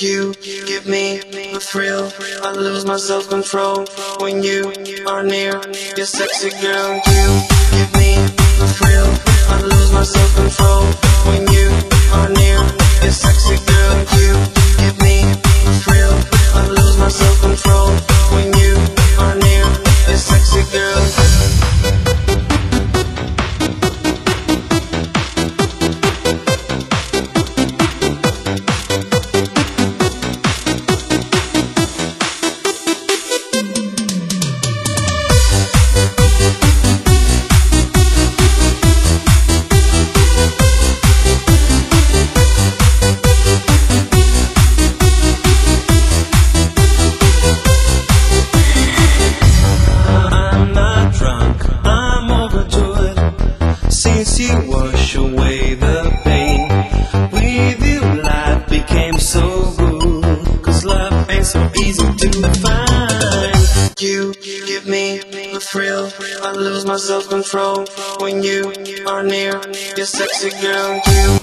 You give me the thrill. I lose my self-control when you are near. You're sexy girl. You give me the thrill. I lose my self-control when you are near. You're sexy girl. You give me the thrill. I lose my self-control when you are near. You're sexy girl. You wash away the pain. With you life became so good, 'cause love ain't so easy to find. You give me the thrill. I lose my self-control when you are near. You're sexy girl. You